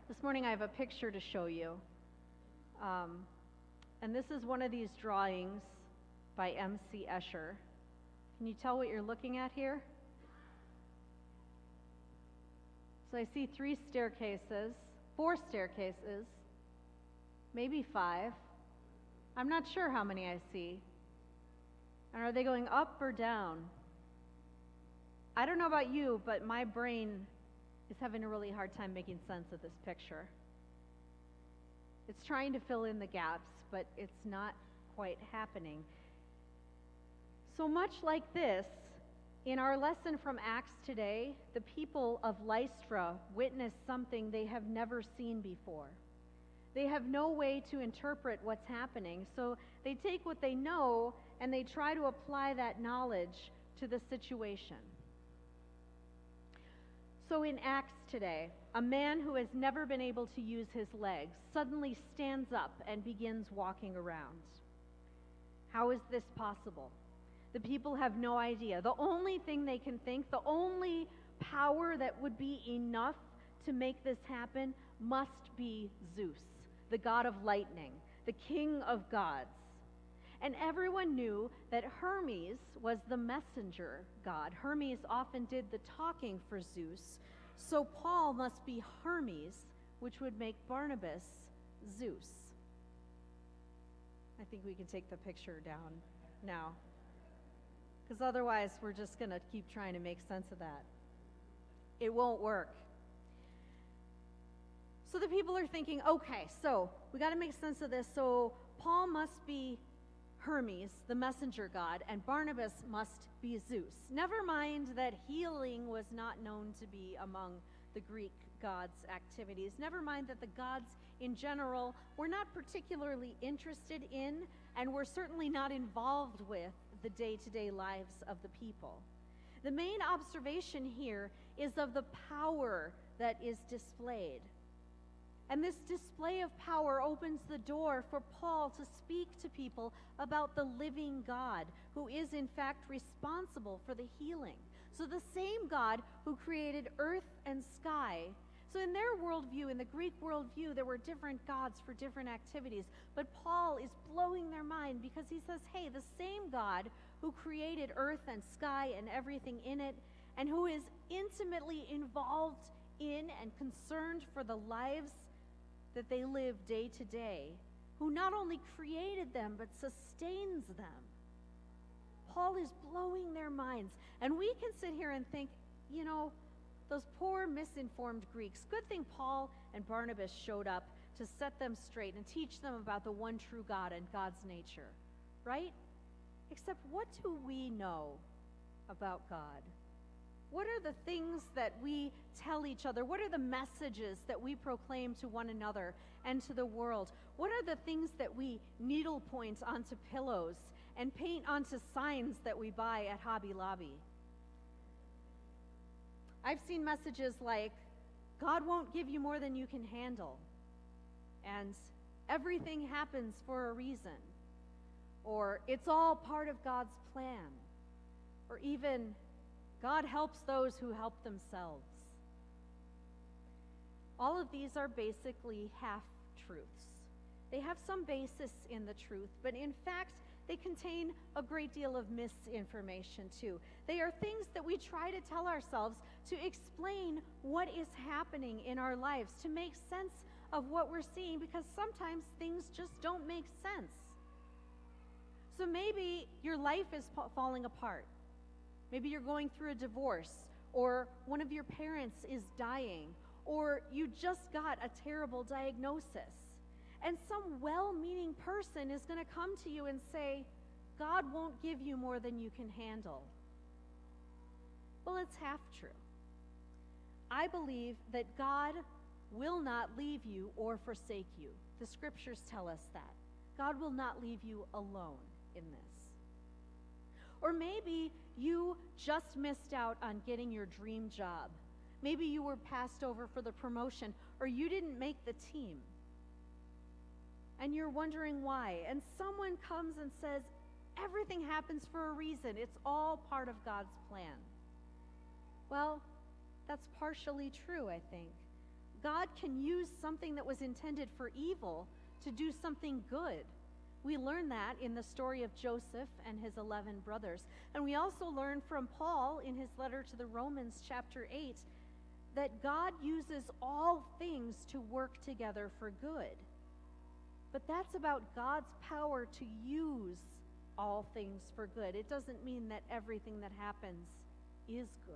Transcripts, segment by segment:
This morning I have a picture to show you. And this is one of these drawings by M.C. Escher. Can you tell what you're looking at here? So I see 3 staircases, 4 staircases, maybe 5. I'm not sure how many I see. And are they going up or down? I don't know about you, but my brain is having a really hard time making sense of this picture. It's trying to fill in the gaps, but it's not quite happening. So much like this, in our lesson from Acts today, the people of Lystra witnessed something they have never seen before. They have no way to interpret what's happening, so they take what they know and they try to apply that knowledge to the situation. So in Acts today, a man who has never been able to use his legs suddenly stands up and begins walking around. How is this possible? The people have no idea. The only thing they can think, the only power that would be enough to make this happen must be Zeus, the god of lightning, the king of gods. And everyone knew that Hermes was the messenger god. Hermes often did the talking for Zeus. So Paul must be Hermes, which would make Barnabas Zeus. I think we can take the picture down now, because otherwise we're just going to keep trying to make sense of that. It won't work. So the people are thinking, okay, so we got to make sense of this. So Paul must be Hermes, the messenger god, and Barnabas must be Zeus. Never mind that healing was not known to be among the Greek gods' activities. Never mind that the gods in general were not particularly interested in and were certainly not involved with the day-to-day lives of the people. The main observation here is of the power that is displayed. And this display of power opens the door for Paul to speak to people about the living God, who is in fact responsible for the healing. So the same God who created earth and sky. So in their worldview, in the Greek worldview, there were different gods for different activities. But Paul is blowing their mind because he says, hey, the same God who created earth and sky and everything in it, and who is intimately involved in and concerned for the lives that they live day to day, who not only created them, but sustains them. Paul is blowing their minds. And we can sit here and think, you know, those poor misinformed Greeks, good thing Paul and Barnabas showed up to set them straight and teach them about the one true God and God's nature, right? Except what do we know about God? What are the things that we tell each other? What are the messages that we proclaim to one another and to the world? What are the things that we needlepoint onto pillows and paint onto signs that we buy at Hobby Lobby? I've seen messages like, God won't give you more than you can handle, and everything happens for a reason, or it's all part of God's plan, or even, God helps those who help themselves. All of these are basically half-truths. They have some basis in the truth, but in fact, they contain a great deal of misinformation too. They are things that we try to tell ourselves to explain what is happening in our lives, to make sense of what we're seeing, because sometimes things just don't make sense. So maybe your life is falling apart. Maybe you're going through a divorce, or one of your parents is dying, or you just got a terrible diagnosis. And some well-meaning person is going to come to you and say, God won't give you more than you can handle. Well, it's half true. I believe that God will not leave you or forsake you. The scriptures tell us that. God will not leave you alone in this. Or maybe you just missed out on getting your dream job. Maybe you were passed over for the promotion, or you didn't make the team. And you're wondering why. And someone comes and says, everything happens for a reason. It's all part of God's plan. Well, that's partially true, I think. God can use something that was intended for evil to do something good. We learn that in the story of Joseph and his 11 brothers. And we also learn from Paul in his letter to the Romans, chapter 8, that God uses all things to work together for good. But that's about God's power to use all things for good. It doesn't mean that everything that happens is good.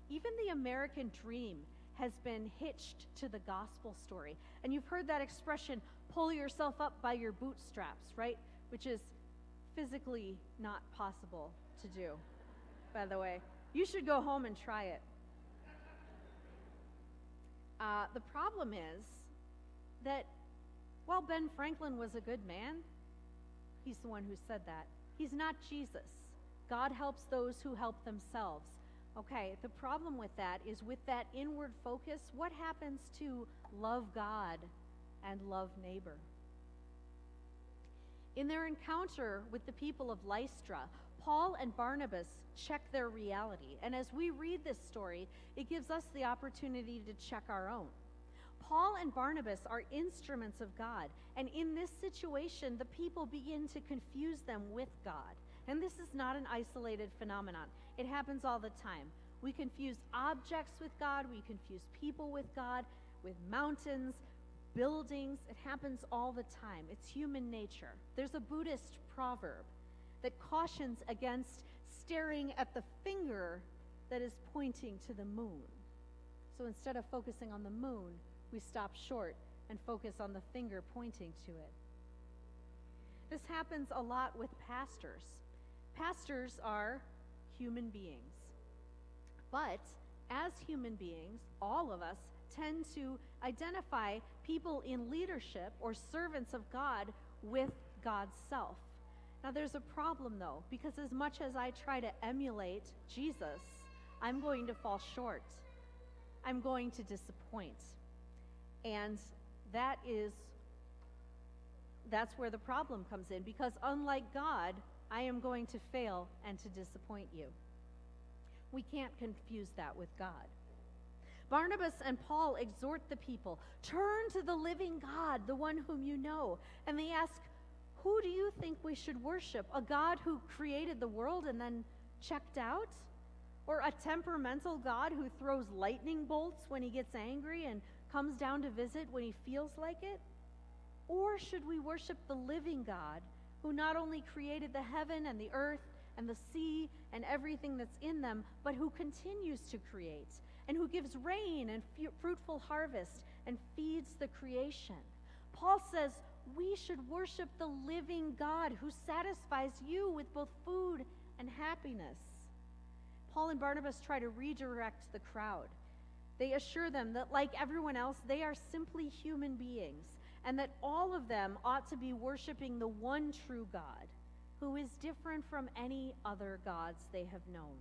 Even the American dream has been hitched to the gospel story. And you've heard that expression, pull yourself up by your bootstraps, right? Which is physically not possible to do, by the way. You should go home and try it. The problem is that while Ben Franklin was a good man, he's the one who said that, he's not Jesus. God helps those who help themselves. Okay, the problem with that is with that inward focus, what happens to love God and love neighbor? In their encounter with the people of Lystra, Paul and Barnabas check their reality. And as we read this story, it gives us the opportunity to check our own. Paul and Barnabas are instruments of God. And in this situation, the people begin to confuse them with God. And this is not an isolated phenomenon. It happens all the time. We confuse objects with God. We confuse people with God, with mountains, buildings. It happens all the time. It's human nature. There's a Buddhist proverb that cautions against staring at the finger that is pointing to the moon. So instead of focusing on the moon, we stop short and focus on the finger pointing to it. This happens a lot with pastors. Pastors are human beings. But as human beings, all of us tend to identify people in leadership or servants of God with God's self. Now there's a problem though, because as much as I try to emulate Jesus, I'm going to fall short. I'm going to disappoint. And that's where the problem comes in, because unlike God, I am going to fail and to disappoint you. We can't confuse that with God. Barnabas and Paul exhort the people, turn to the living God, the one whom you know. And they ask, who do you think we should worship? A God who created the world and then checked out? Or a temperamental God who throws lightning bolts when he gets angry and comes down to visit when he feels like it? Or should we worship the living God who not only created the heaven and the earth and the sea and everything that's in them, but who continues to create and who gives rain and fruitful harvest and feeds the creation? Paul says we should worship the living God who satisfies you with both food and happiness. Paul and Barnabas try to redirect the crowd. They assure them that, like everyone else, they are simply human beings, and that all of them ought to be worshiping the one true God, who is different from any other gods they have known.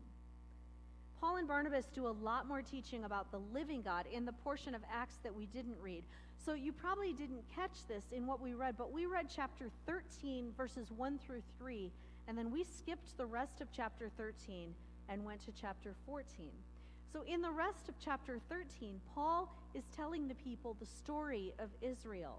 Paul and Barnabas do a lot more teaching about the living God in the portion of Acts that we didn't read. So you probably didn't catch this in what we read, but we read chapter 13, verses 1 through 3, and then we skipped the rest of chapter 13 and went to chapter 14. So in the rest of chapter 13, Paul is telling the people the story of Israel.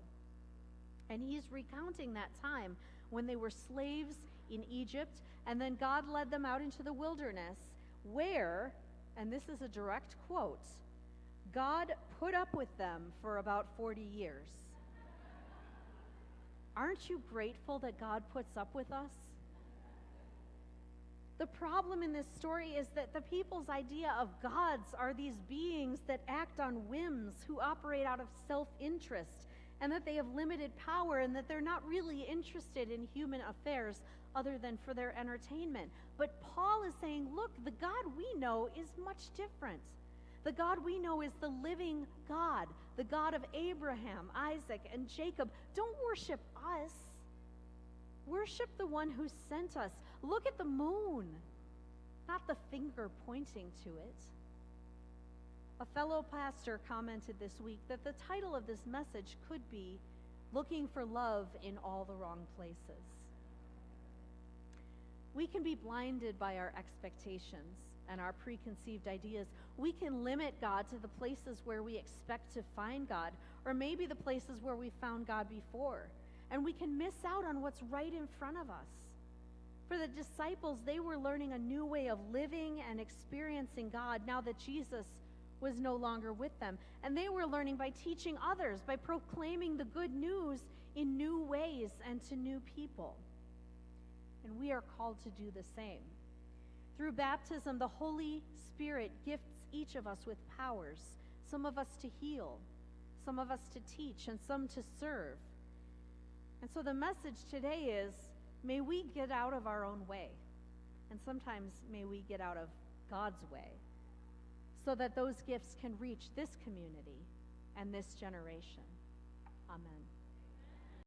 And he's recounting that time when they were slaves in Egypt, and then God led them out into the wilderness where, and this is a direct quote, God put up with them for about 40 years. Aren't you grateful that God puts up with us? The problem in this story is that the people's idea of gods are these beings that act on whims, who operate out of self-interest, and that they have limited power, and that they're not really interested in human affairs other than for their entertainment. But Paul is saying, look, the God we know is much different. The God we know is the living God, the God of Abraham, Isaac, and Jacob. Don't worship us. Worship the one who sent us. Look at the moon, not the finger pointing to it. A fellow pastor commented this week that the title of this message could be Looking for Love in All the Wrong Places. We can be blinded by our expectations and our preconceived ideas, we can limit God to the places where we expect to find God, or maybe the places where we found God before. And we can miss out on what's right in front of us. For the disciples, they were learning a new way of living and experiencing God now that Jesus was no longer with them. And they were learning by teaching others, by proclaiming the good news in new ways and to new people. And we are called to do the same. Through baptism, the Holy Spirit gifts each of us with powers, some of us to heal, some of us to teach, and some to serve. And so the message today is, may we get out of our own way, and sometimes may we get out of God's way, so that those gifts can reach this community and this generation. Amen.